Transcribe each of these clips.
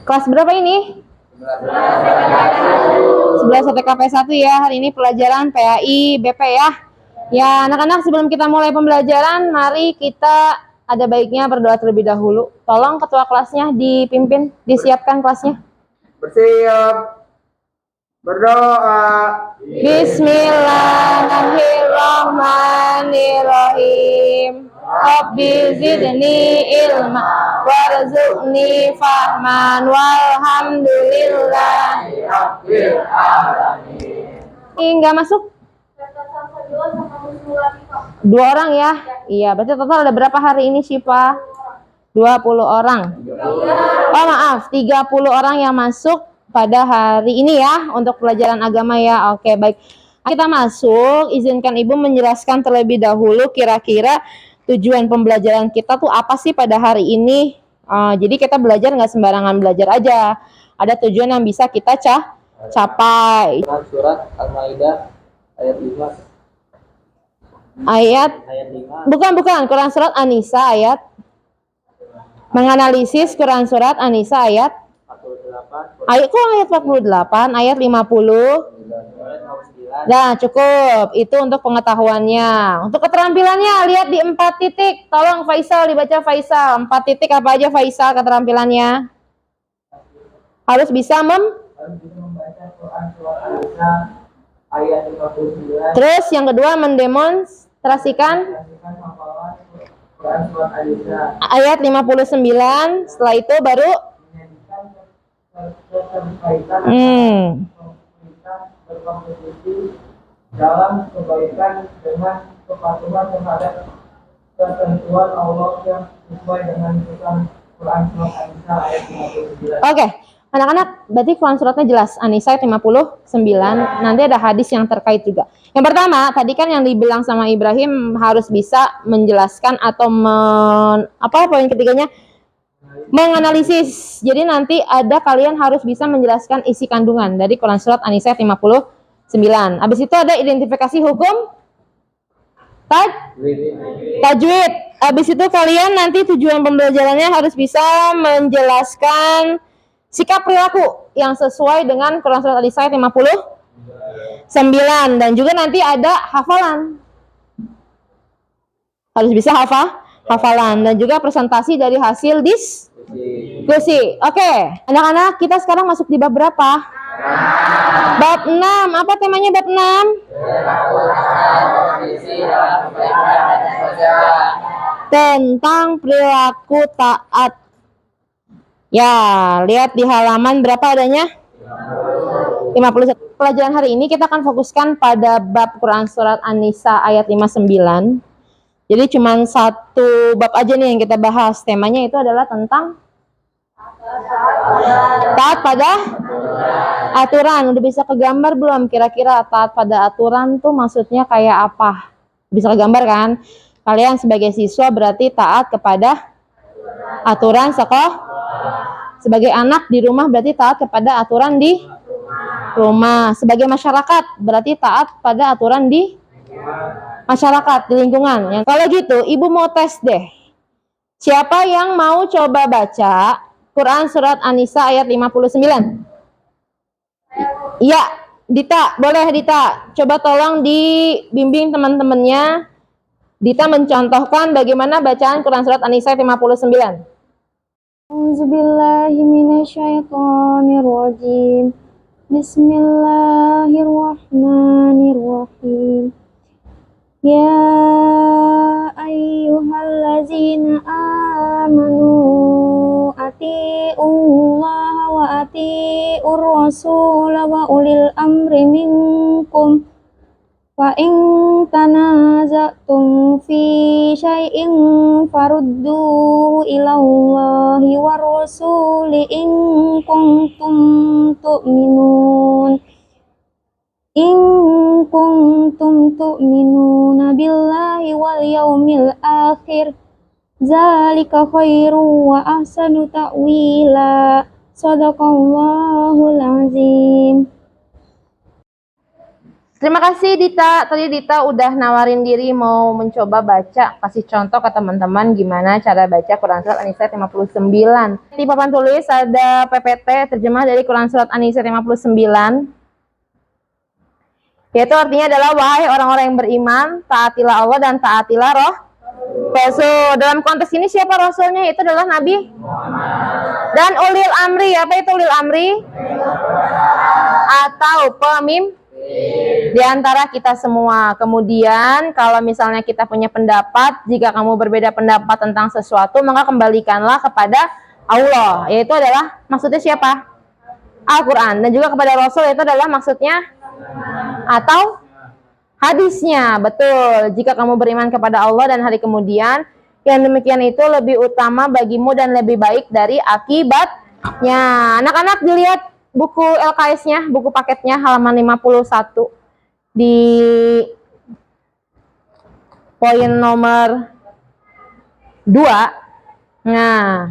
Kelas berapa ini? 11 TKP 1 ya. Hari ini pelajaran PAI BP ya. Ya, anak-anak, sebelum kita mulai pembelajaran, mari kita ada baiknya berdoa terlebih dahulu. Tolong ketua kelasnya dipimpin, disiapkan kelasnya. Bersiap. Berdoa. Bismillahirrahmanirrahim. Rabbi zidni ilma warzuqni fahman walhamdulillahi rabbil alamin. Enggak masuk? 2 orang ya? Iya, berarti total ada berapa hari ini Syifa? 20 orang. Oh maaf, 30 orang yang masuk pada hari ini ya untuk pelajaran agama ya. Oke, baik. Kita masuk, izinkan Ibu menjelaskan terlebih dahulu kira-kira tujuan pembelajaran kita tuh apa sih pada hari ini. Jadi kita belajar nggak sembarangan belajar aja. Ada tujuan yang bisa kita capai. Surat Al-Maidah ayat 5. Ayat 5. Bukan, Quran surat An-Nisa ayat. Menganalisis Quran surat An-Nisa ayat 48. Ayat 48, ayat 50. Nah, cukup. Itu untuk pengetahuannya. Untuk keterampilannya, lihat di 4 titik. Tolong Faisal, dibaca Faisal. 4 titik apa aja Faisal keterampilannya? Harus bisa membaca Quran surat An-Nisa ayat 59. Terus yang kedua, mendemonstrasikan Quran surat An-Nisa ayat 59. Setelah itu baru berkompetisi dalam kebaikan dengan kepatuhan terhadap ketentuan Allah yang sesuai dengan Quran surat An-Nisa ayat 59. Oke, anak-anak, berarti Quran suratnya jelas An-Nisa ayat 59. Nanti ada hadis yang terkait juga. Yang pertama, tadi kan yang dibilang sama Ibrahim harus bisa menjelaskan atau poin ketiganya? Menganalisis. Jadi nanti ada kalian harus bisa menjelaskan isi kandungan dari Quran surat An-Nisa 59. Habis itu ada identifikasi hukum tajwid. Habis itu kalian nanti tujuan pembelajarannya harus bisa menjelaskan sikap perilaku yang sesuai dengan Quran surat An-Nisa 59. Dan juga nanti ada hafalan. Harus bisa hafalan dan juga presentasi dari hasil diskusi. Oke, anak-anak, kita sekarang masuk di bab berapa? Bab 6. Apa temanya bab 6? Tentang perilaku taat. Ya, lihat di halaman berapa adanya? 51. Pelajaran hari ini kita akan fokuskan pada bab Quran surat An-Nisa ayat 59. Jadi cuma 1 bab aja nih yang kita bahas. Temanya itu adalah tentang taat pada aturan. Udah bisa kegambar belum kira-kira taat pada aturan tuh maksudnya kayak apa? Bisa kegambar kan? Kalian sebagai siswa berarti taat kepada aturan sekolah. Sebagai anak di rumah berarti taat kepada aturan di rumah. Sebagai masyarakat berarti taat pada aturan di masyarakat, di lingkungan. Kalau gitu, Ibu mau tes deh. Siapa yang mau coba baca Quran surat An-Nisa ayat 59? Iya, Dita, boleh Dita. Coba tolong dibimbing teman-temannya. Dita mencontohkan bagaimana bacaan Quran surat An-Nisa ayat 59. Auzubillahiminasyaitonirrajim. Bismillahirrahmanirrahim. Ya ayyuhallazina amanu ati'ullaha wa ati'ur rasul wa ulil amri minkum wa in tanaza'tum fi syai'in farudduhu ilallahi war rasuli in kuntum tu'minuna billahi wal yaumil akhir zalika khairu wa ahsanu ta'wila. Shadaqallahul azim. Terima kasih Dita. Tadi Dita udah nawarin diri mau mencoba baca. Kasih contoh ke teman-teman gimana cara baca Quran Surat An-Nisa 59. Di papan tulis ada PPT terjemah dari Quran Surat An-Nisa 59. Yaitu artinya adalah, wahai orang-orang yang beriman, taatilah Allah dan taatilah Rasul. Dalam konteks ini siapa Rasulnya? Itu adalah Nabi dan ulil amri. Apa itu ulil amri? Atau pemimpin di antara kita semua. Kemudian kalau misalnya kita punya pendapat, jika kamu berbeda pendapat tentang sesuatu, maka kembalikanlah kepada Allah. Yaitu adalah maksudnya siapa? Al-Quran. Dan juga kepada Rasul, itu adalah maksudnya atau hadisnya. Betul. Jika kamu beriman kepada Allah dan hari kemudian, yang demikian itu lebih utama bagimu dan lebih baik dari akibatnya. Anak-anak dilihat buku LKS-nya, buku paketnya halaman 51 di poin nomor 2. Nah,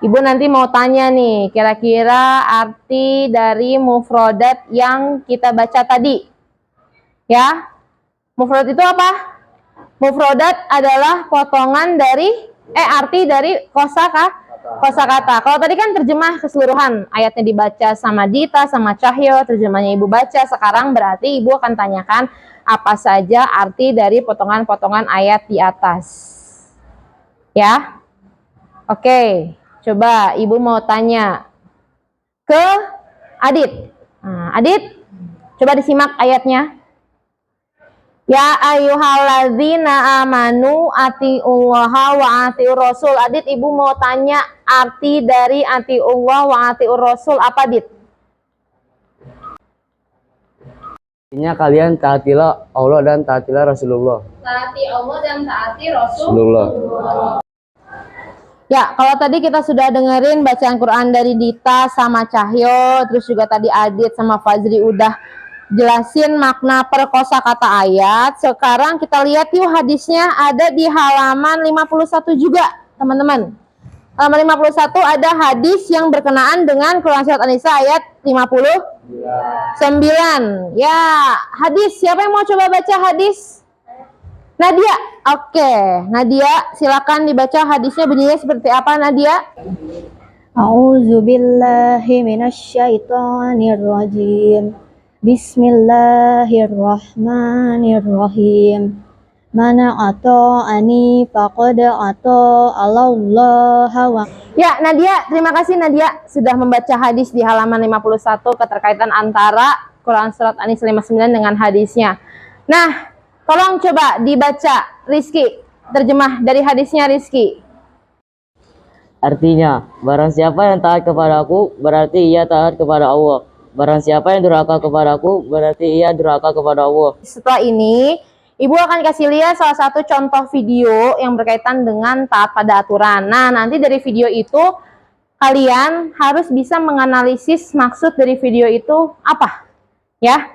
Ibu nanti mau tanya nih, kira-kira arti dari mufrodat yang kita baca tadi. Ya, mufrodat itu apa? Mufrodat adalah potongan dari, arti dari kosakata. Kalau tadi kan terjemah keseluruhan, ayatnya dibaca sama Dita, sama Cahyo, terjemahnya Ibu baca. Sekarang berarti Ibu akan tanyakan apa saja arti dari potongan-potongan ayat di atas. Ya, oke. Coba Ibu mau tanya ke Adit. Nah, Adit, coba disimak ayatnya. Ya ayyuhalladzina amanu atiullaha wa atiur rasul. Adit, Ibu mau tanya arti dari atiullah wa atiur rasul apa, Adit? Artinya kalian taatilah Allah dan taatilah Rasulullah. Taati Allah dan taati Rasul. Ya, kalau tadi kita sudah dengerin bacaan Quran dari Dita sama Cahyo, terus juga tadi Adit sama Fazri udah jelasin makna per kosakata ayat. Sekarang kita lihat yuk hadisnya ada di halaman 51 juga, teman-teman. Halaman 51 ada hadis yang berkenaan dengan Quran Surat An-Nisa ayat 59. Ya, hadis. Siapa yang mau coba baca hadis? Nadia. Oke, Nadia, silakan dibaca hadisnya, bunyinya seperti apa, Nadia? A'udzubillahi minasyaitonirrajim. Bismillahirrahmanirrahim. Mana ata'ani faqad ata'allahu wa. Ya, Nadia, terima kasih Nadia sudah membaca hadis di halaman 51 keterkaitan antara Quran Surat An-Nisa 59 dengan hadisnya. Nah, tolong coba dibaca, Rizky. Terjemah dari hadisnya, Rizky. Artinya, barang siapa yang taat kepadaku, berarti ia taat kepada Allah. Barang siapa yang durhaka kepadaku, berarti ia durhaka kepada Allah. Setelah ini, Ibu akan kasih lihat salah satu contoh video yang berkaitan dengan taat pada aturan. Nah, nanti dari video itu, kalian harus bisa menganalisis maksud dari video itu apa. Ya,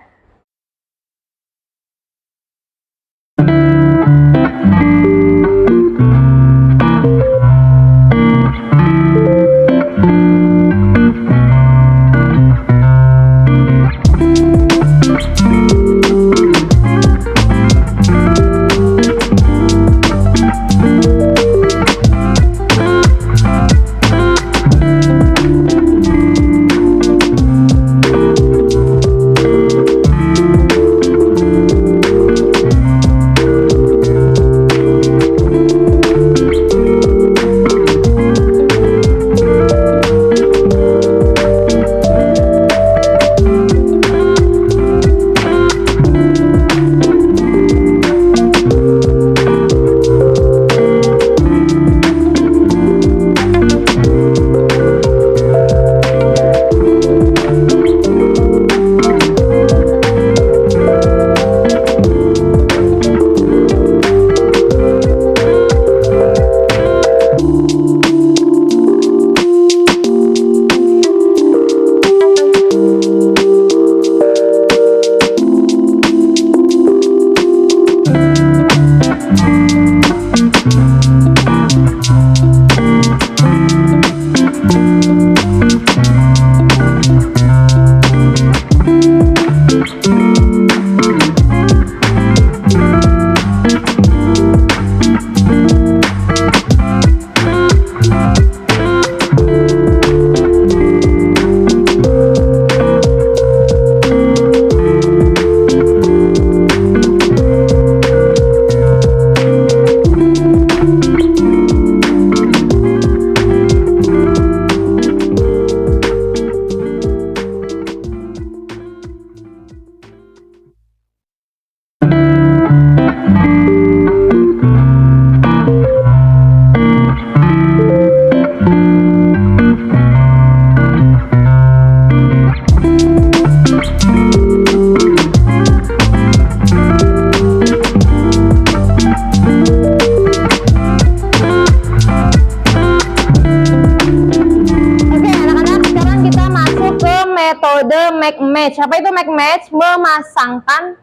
match. Apa itu make match? Memasangkan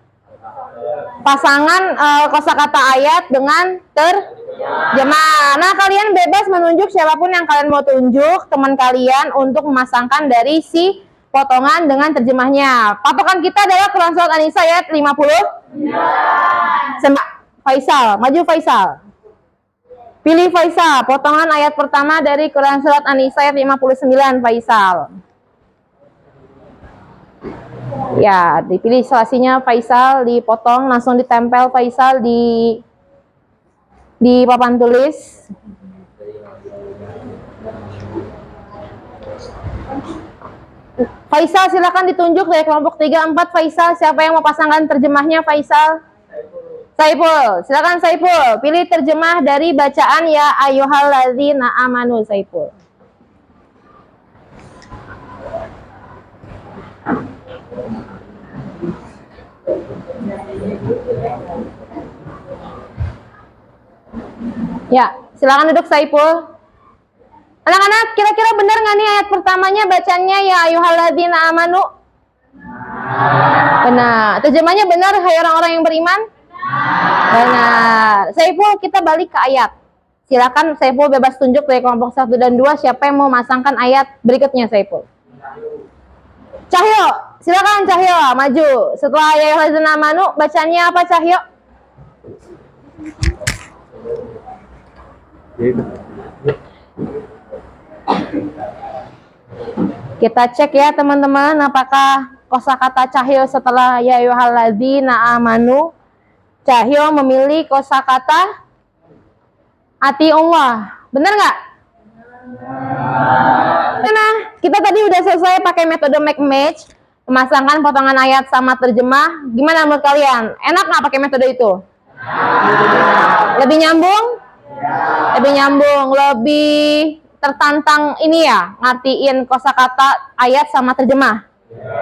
pasangan kosakata ayat dengan terjemah. Nah, kalian bebas menunjuk siapapun yang kalian mau tunjuk, teman kalian, untuk memasangkan dari si potongan dengan terjemahnya. Patokan kita adalah Quran Surat An-Nisa ayat 50. Faisal, maju Faisal. Pilih Faisal, potongan ayat pertama dari Quran Surat An-Nisa ayat 59, Faisal. Ya, dipilih isolasinya Faisal, dipotong, langsung ditempel Faisal di papan tulis. Faisal silakan ditunjuk dari kelompok 3-4. Faisal, siapa yang mau pasangkan terjemahnya? Faisal. Saiful, silakan Saiful, pilih terjemah dari bacaan ya ayyuhalladzina amanu. Saiful. Ya, silakan duduk Saiful. Anak-anak, kira-kira benar nggak nih ayat pertamanya bacanya ya ayyuhalladzina amanu? Benar. Terjemahnya benar, hai orang-orang yang beriman? Benar. Saiful, kita balik ke ayat. Silakan Saiful bebas tunjuk dari kelompok 1 dan 2 siapa yang mau masangkan ayat berikutnya. Saiful. Cahyo, silakan Cahyo maju. Setelah ya ayyuhalladzina amanu, bacanya apa Cahyo? Kita cek ya teman-teman, apakah kosakata Cahyo setelah ya ayyuhalladzina amanu, Cahyo memilih kosakata ati Allah. Benar nggak? Nah, kita tadi udah selesai pakai metode make match, memasangkan potongan ayat sama terjemah. Gimana menurut kalian? Enak nggak pakai metode itu? Lebih nyambung? Lebih nyambung, lebih tertantang ini ya, ngertiin kosakata ayat sama terjemah.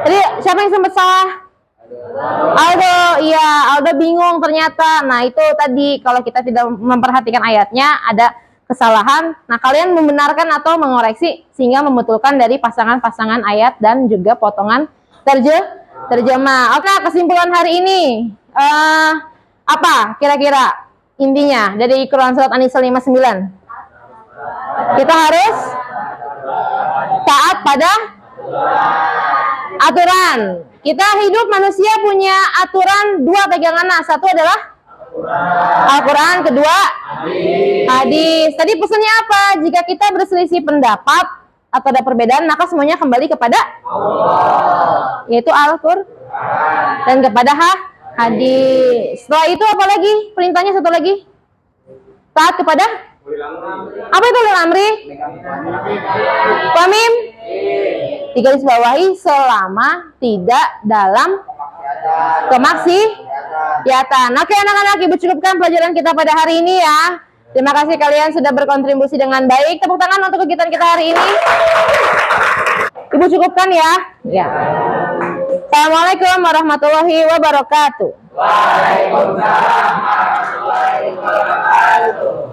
Jadi siapa yang sempat salah? Aldo, iya, Aldo bingung ternyata. Nah, itu tadi kalau kita tidak memperhatikan ayatnya ada kesalahan. Nah, kalian membenarkan atau mengoreksi sehingga membetulkan dari pasangan-pasangan ayat dan juga potongan terjemah. Oke, kesimpulan hari ini apa kira-kira intinya dari Quran Surat An-Nisa 59? Kita harus taat pada aturan. Kita hidup manusia punya aturan 2 pegangan. Satu adalah Al-Quran, kedua hadis. Tadi pesannya apa? Jika kita berselisih pendapat atau ada perbedaan, maka semuanya kembali kepada Allah, yaitu Al-Quran dan kepada hadis. Setelah itu apa lagi? Perintahnya satu lagi. Taat kepada apa itu ulil amri? Pamim? Digarisbawahi selama tidak dalam kemaksiatan. Oke anak-anak, Ibu cukupkan pelajaran kita pada hari ini ya. Terima kasih kalian sudah berkontribusi dengan baik. Tepuk tangan untuk kegiatan kita hari ini. Ibu cukupkan ya. Ya. Assalamualaikum warahmatullahi wabarakatuh. Waalaikumsalam warahmatullahi wabarakatuh.